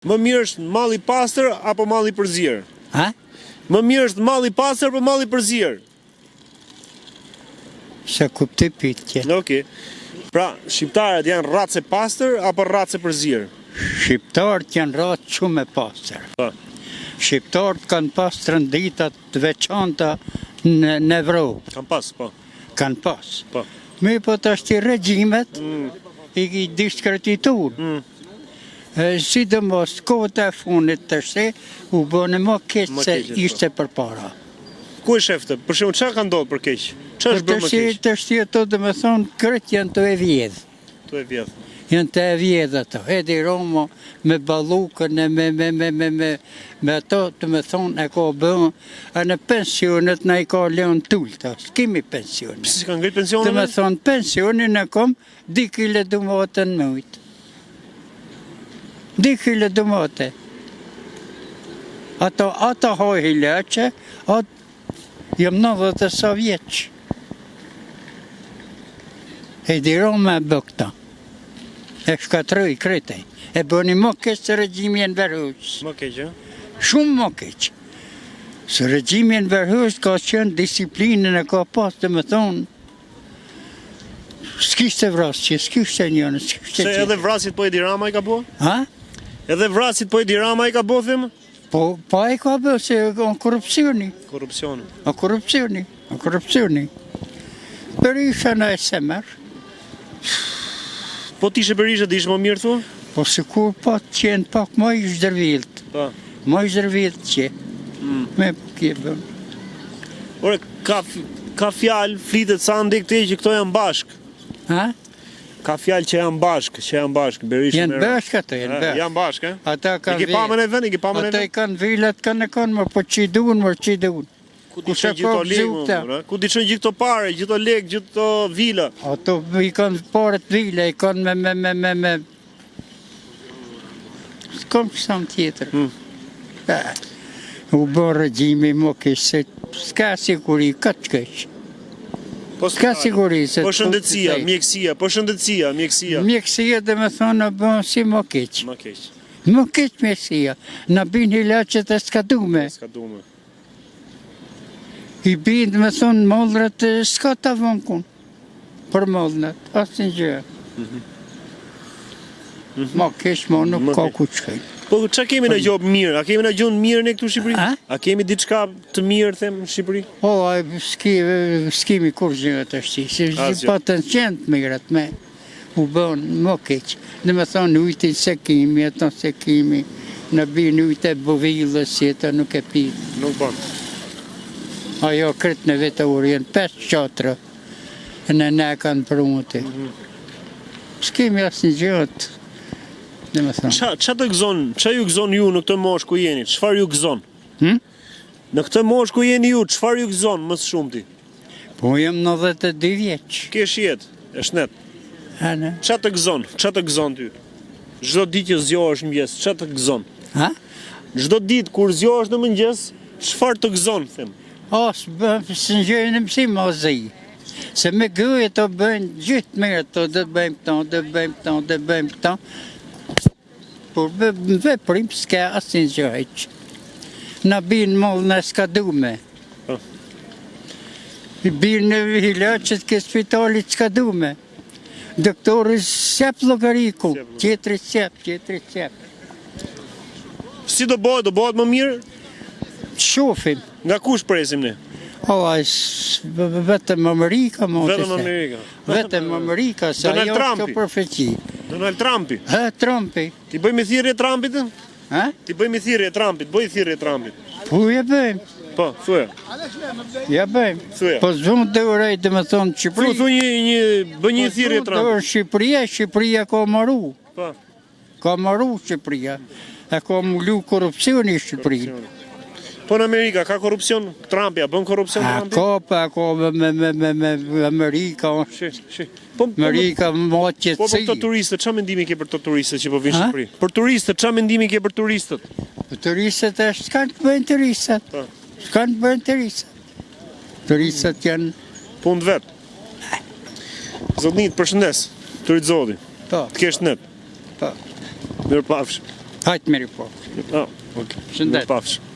Më mirë është malli I pastër apo malli I përzier? Ha? Më mirë është malli I pastër apo malli I përzier? Se kuptoj pyetje. Okej. Pra, shqiptarët janë racë e pastër apo racë e përzier? Shqiptarët janë racë shumë e pastër. Po. Shqiptarët kanë pas trëndita të veçanta në Evropë. Kam pas, po. Kanë pas. Po. Me po të ashtë regjimet i diskredituar. Sidomos kohët e fundit të shte u bënë më keq se ishte përpara. Ku e shefte? Për shembull, çfarë ka ndodhur për keq? Çfarë është bërë më keq? Të shti ato dhe me thonë kërët janë të e vjedh. Tu e vjedh. Janë të e vjedh ato. Edi Roma me ballukën me ato të me thonë e ka bënë. A në pensionet na I ka lënë tulta. S'kemi pensionet. Pse s'ka ngrit pensionin? Të me thonë pensionin e kom 2 kile dumate në mujtë. 2 kile dumate. Ato hoj hileqe, jam 90 e sa vjeç. E di Roma e bë këta. E shkatroj kretej. E bëni më keq se regjimi në Verhus. Më keq, ë? Shumë më keq. Se regjimi në Verhus ka qenë disiplinën e ka pas të me thonë. S'kishte vrasje, s'kishte njënë, s'kishte Se edhe vrasit po Edi Rama I ka bo? Ha? Edhe vrasit po Edi Rama I ka bo, them? Po e ka bë se o korupcioni. Korupcioni. O korupcioni. Berisha në SMR. Po t'ishe Berisha t'ishe më mirë thua? Po se kur po të qenë pak më I zhdërvilt. Po. Më I zhdërvilt që. Me po kje bën. Ore, ka fjalë, flitet sa ndek te që këto janë bashk. Ha? Ka fjalë që janë bashk, Berisha Janë bashk ato, janë bashk. Janë bashk, e? Ata I kanë ke pamën e vend, i ke pamën e Ata I vend? kanë villat, kanë më, po që I duhen. Ku di çon gjithë to lekë, ku di çon gjithë to pare, gjithë to lekë, gjithë to vila. Ato I kanë paret vila, I kanë me... S'kom qësam tjetër. U bërë regjimi më keq, se s'ka siguri, ka të keq. S'ka siguri se... Po shëndetësia, mjekësia. Mjekësia dhe me thonë në bënë si më keq. Më keq. Më keq mjekësia. Në binë hilaqet e s'ka dume. S'ka dume. I binë me thonë mollrat s'ka të vënkun. Për mollrat, asë në gjë. Më keq më nuk ka ku qëj. Po ç'a kemi në gjobë mirë? A kemi në gjën mirë ne këtu në Shqipëri? A kemi diçka të mirë them në Shqipëri? O, s'kemi kur gjë të shti. Se pa të qenë mirat me u bënë më keq. Dhe me thonë ujtin se kemi, ato se kemi. Në binë ujtë e bovillës, si ato nuk e pi. Nuk bënë. Ajo kretë në vetë urë, jenë 5 qatra. Në ne kanë prumuti. S'kemi asë një gjëtë. Qa të gëzon, qa ju gëzon ju në këtë mosh ku jeni? Çfarë ju gëzon? Në këtë mosh ku jeni ju, çfarë ju gëzon më së shumti? Po jem 92 vjeç. Kesh jetë, e shnet. Ana. Qa të gëzon ty? Çdo ditë që zgjohesh në mëngjes, qa të gëzon? Ha? Çdo ditë kur zgjohesh në mëngjes, çfarë të gëzon, them? Së ngjojnë në mësim o zi. Se me gëje të bëjnë gjithë mirë, të bëjmë këto. Por veprim s'ka asë një gjëjq. Në binë mollë në s'ka dume. I binë në hilaqet ke spitalit s'ka dume. Doktori s'jep logariku, tjetëri s'jep. Si do bëhet më mirë? Shofim. Nga kush presim ne? Vetëm Amerika, Vetëm Amerika, se ajo është përfeqi. Donald Trumpi? Trumpi. Ti bëjmë thirrje Trumpit? Ha? Ti bëjmë thirrje Trumpit, bëj thirrje Trumpit. Po ja bëjmë. Po, thuaj. Ja bëjmë. Thuaj. Po zvonë të urej dhe me thonë Shqipëri. Bëj një thirrje Trumpit. Shqipëria ka maru. Po. Ka maru Shqipëria. E ka mullu korupcioni Shqipëri. Po në Amerika ka korupcion? Trumpi, a bën korupcion Trumpi? Ka me Amerika. Amerika më qëtësi. Po për këto turistët, qa mendimi ke për këto turistët që po vinë Shqipëri? Për turistët, qa mendimi ke për turistët? Për turistët është s'kanë të bëjnë turistët. S'kanë të bëjnë turistët. Turistët janë... Punë vetë. Zotnit, përshëndes, turit zoti. Po. Të kesh net. Po. Mirë pafshim. Hajtë meri po. Oh, okay. Shëndet. Mirë pafsh.